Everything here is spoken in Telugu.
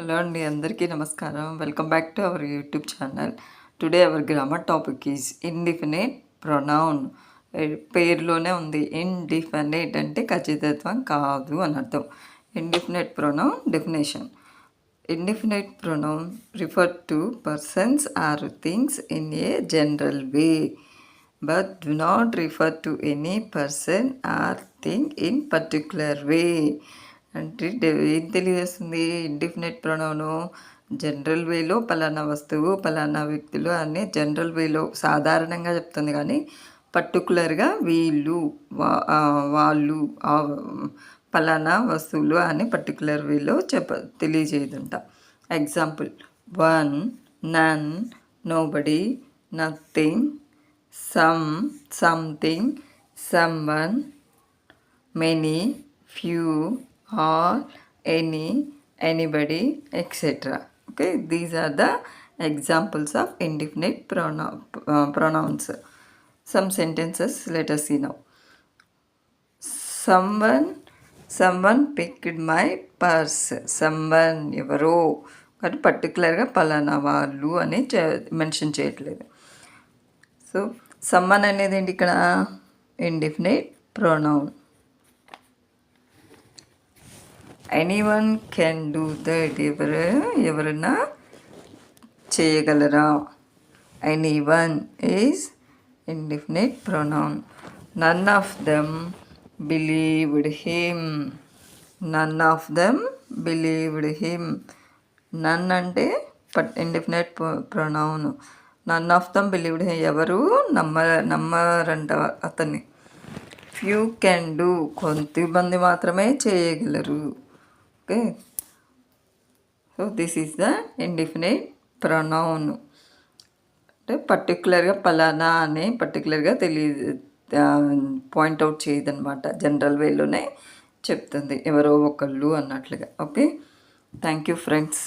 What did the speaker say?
హలో అండి, అందరికీ నమస్కారం. Welcome back to our YouTube channel. Today our grammar topic is indefinite pronoun. పేరులోనే ఉంది. ఇండిఫినిట్ అంటే ఖచ్చితత్వం కాదు అని అర్థం. Indefinite pronoun definition. Indefinite pronoun refer to persons or things in a general way but do not refer to any person or thing in particular way. అంటే ఏం తెలియజేస్తుంది? ఇండిఫినిట్ ప్రొనౌను జనరల్ వేలో పలానా వస్తువు, పలానా వ్యక్తులు అని జనరల్ వేలో సాధారణంగా చెప్తుంది, కానీ పర్టికులర్గా వీళ్ళు, వాళ్ళు, పలానా వస్తువులు అని పర్టికులర్ వేలో తెలియజేయదంట. Example: one, none, nobody, nothing, some, something, someone, many, few, all, any, anybody, etc. Okay, these are the examples of indefinite pronouns. Some sentences, let us see now. Someone picked my purse. Someone ఎవరో కానీ పర్టికులర్గా పలానా వాళ్ళు అని మెన్షన్ చేయట్లేదు. సో సమ్మన్ అనేది ఏంటి ఇక్కడ? Indefinite pronoun. Anyone can do that. ఎవరైనా చేయగలరా? Anyone is indefinite pronoun. None of them believed him. None of them believed him. None అంటే indefinite pronoun. None of them believed him, ఎవరు నమ్మరంట అతన్ని. ఫ్యూ కెన్ డూ, కొంతమంది మాత్రమే చేయగలరు. Okay, so this is the indefinite pronoun. అంటే పర్టికులర్గా పలానా అని పర్టికులర్గా పాయింట్అవుట్ చేయదనమాట. జనరల్ వేలోనే చెప్తుంది, ఎవరో ఒకళ్ళు అన్నట్లుగా. Okay, thank you friends.